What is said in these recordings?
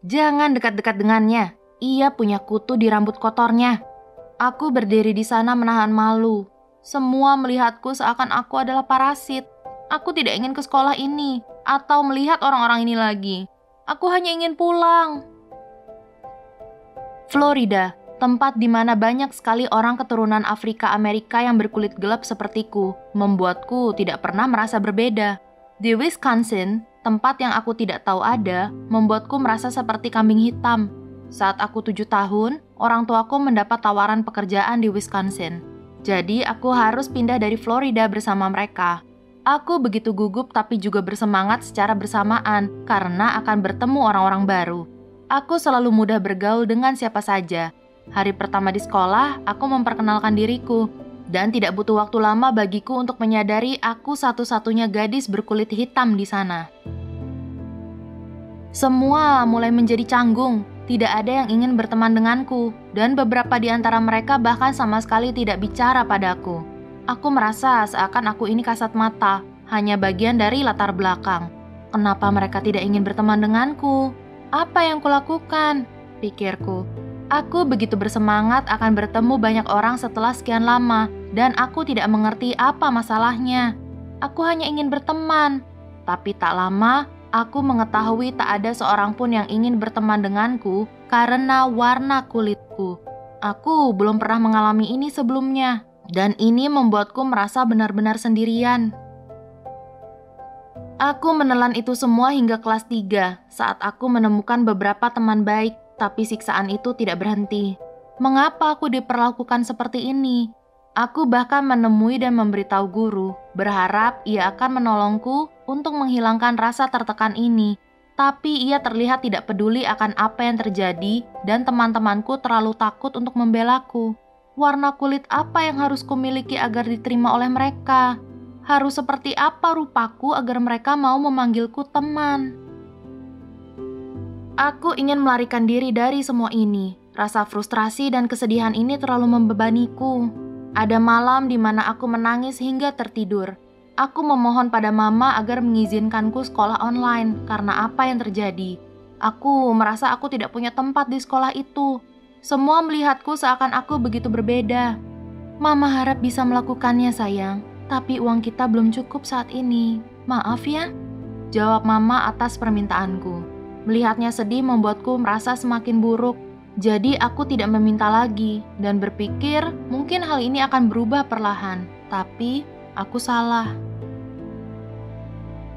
Jangan dekat-dekat dengannya. Ia punya kutu di rambut kotornya. Aku berdiri di sana menahan malu. Semua melihatku seakan aku adalah parasit. Aku tidak ingin ke sekolah ini atau melihat orang-orang ini lagi. Aku hanya ingin pulang. Florida, tempat di mana banyak sekali orang keturunan Afrika Amerika yang berkulit gelap sepertiku, membuatku tidak pernah merasa berbeda. Di Wisconsin, tempat yang aku tidak tahu ada, membuatku merasa seperti kambing hitam. Saat aku 7 tahun, orang tuaku mendapat tawaran pekerjaan di Wisconsin. Jadi aku harus pindah dari Florida bersama mereka. Aku begitu gugup tapi juga bersemangat secara bersamaan karena akan bertemu orang-orang baru. Aku selalu mudah bergaul dengan siapa saja. Hari pertama di sekolah, aku memperkenalkan diriku. Dan tidak butuh waktu lama bagiku untuk menyadari aku satu-satunya gadis berkulit hitam di sana. Semua mulai menjadi canggung. Tidak ada yang ingin berteman denganku. Dan beberapa di antara mereka bahkan sama sekali tidak bicara padaku. Aku merasa seakan aku ini kasat mata, hanya bagian dari latar belakang. Kenapa mereka tidak ingin berteman denganku? Apa yang kulakukan? Pikirku. Aku begitu bersemangat akan bertemu banyak orang setelah sekian lama, dan aku tidak mengerti apa masalahnya. Aku hanya ingin berteman. Tapi tak lama, aku mengetahui tak ada seorang pun yang ingin berteman denganku karena warna kulitku. Aku belum pernah mengalami ini sebelumnya, dan ini membuatku merasa benar-benar sendirian. Aku menelan itu semua hingga kelas 3 saat aku menemukan beberapa teman baik, tapi siksaan itu tidak berhenti. Mengapa aku diperlakukan seperti ini? Aku bahkan menemui dan memberitahu guru, berharap ia akan menolongku untuk menghilangkan rasa tertekan ini. Tapi ia terlihat tidak peduli akan apa yang terjadi dan teman-temanku terlalu takut untuk membelaku. Warna kulit apa yang harus kumiliki agar diterima oleh mereka? Harus seperti apa rupaku agar mereka mau memanggilku teman? Aku ingin melarikan diri dari semua ini. Rasa frustrasi dan kesedihan ini terlalu membebaniku. Ada malam di mana aku menangis hingga tertidur. Aku memohon pada mama agar mengizinkanku sekolah online karena apa yang terjadi. Aku merasa aku tidak punya tempat di sekolah itu. Semua melihatku seakan aku begitu berbeda. Mama harap bisa melakukannya, sayang. Tapi uang kita belum cukup saat ini. Maaf ya, jawab mama atas permintaanku. Melihatnya sedih membuatku merasa semakin buruk. Jadi aku tidak meminta lagi dan berpikir mungkin hal ini akan berubah perlahan. Tapi aku salah.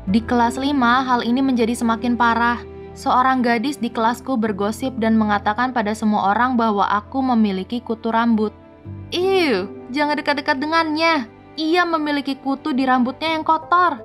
Di kelas 5 hal ini menjadi semakin parah. Seorang gadis di kelasku bergosip dan mengatakan pada semua orang bahwa aku memiliki kutu rambut. Jangan dekat-dekat dengannya. Ia memiliki kutu di rambutnya yang kotor.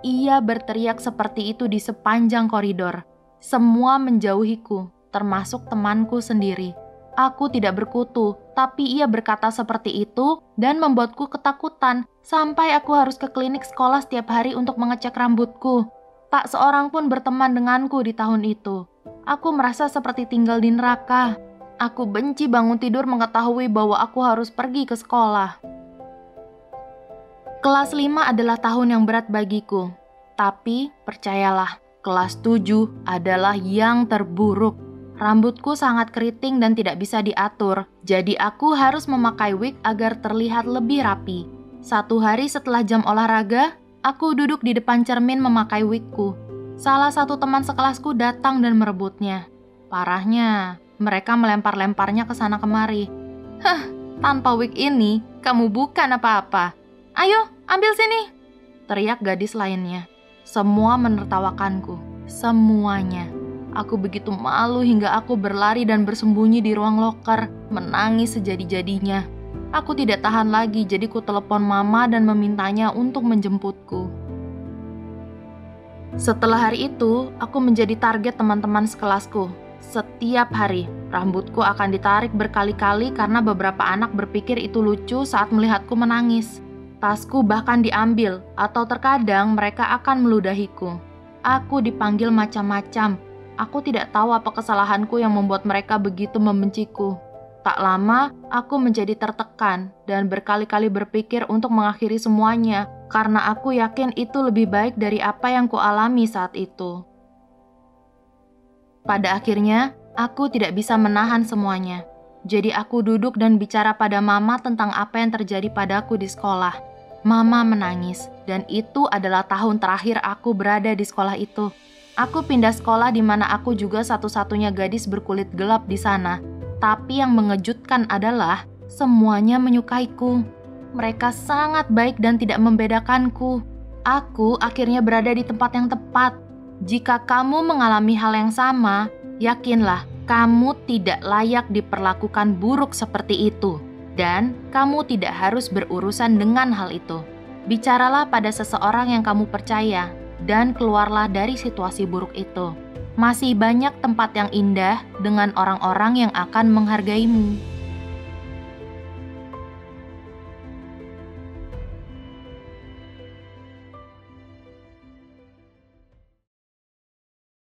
Ia berteriak seperti itu di sepanjang koridor. Semua menjauhiku, termasuk temanku sendiri. Aku tidak berkutu, tapi ia berkata seperti itu dan membuatku ketakutan sampai aku harus ke klinik sekolah setiap hari untuk mengecek rambutku. Tak seorang pun berteman denganku di tahun itu. Aku merasa seperti tinggal di neraka. Aku benci bangun tidur mengetahui bahwa aku harus pergi ke sekolah. Kelas 5 adalah tahun yang berat bagiku. Tapi percayalah, kelas 7 adalah yang terburuk. Rambutku sangat keriting dan tidak bisa diatur, jadi aku harus memakai wig agar terlihat lebih rapi. Satu hari setelah jam olahraga, aku duduk di depan cermin memakai wigku. Salah satu teman sekelasku datang dan merebutnya. Parahnya, mereka melempar-lemparnya ke sana kemari. Tanpa wig ini, kamu bukan apa-apa. Ayo, ambil sini, teriak gadis lainnya. Semua menertawakanku, semuanya. Aku begitu malu hingga aku berlari dan bersembunyi di ruang loker, menangis sejadi-jadinya. Aku tidak tahan lagi, jadi ku telepon mama dan memintanya untuk menjemputku. Setelah hari itu, aku menjadi target teman-teman sekelasku. Setiap hari, rambutku akan ditarik berkali-kali karena beberapa anak berpikir itu lucu saat melihatku menangis. Tasku bahkan diambil, atau terkadang mereka akan meludahiku. Aku dipanggil macam-macam. Aku tidak tahu apa kesalahanku yang membuat mereka begitu membenciku. Tak lama, aku menjadi tertekan dan berkali-kali berpikir untuk mengakhiri semuanya karena aku yakin itu lebih baik dari apa yang kualami saat itu. Pada akhirnya, aku tidak bisa menahan semuanya. Jadi aku duduk dan bicara pada Mama tentang apa yang terjadi padaku di sekolah. Mama menangis, dan itu adalah tahun terakhir aku berada di sekolah itu. Aku pindah sekolah di mana aku juga satu-satunya gadis berkulit gelap di sana. Tapi yang mengejutkan adalah semuanya menyukaiku. Mereka sangat baik dan tidak membedakanku. Aku akhirnya berada di tempat yang tepat. Jika kamu mengalami hal yang sama, yakinlah kamu tidak layak diperlakukan buruk seperti itu. Dan kamu tidak harus berurusan dengan hal itu. Bicaralah pada seseorang yang kamu percaya dan keluarlah dari situasi buruk itu. Masih banyak tempat yang indah dengan orang-orang yang akan menghargaimu.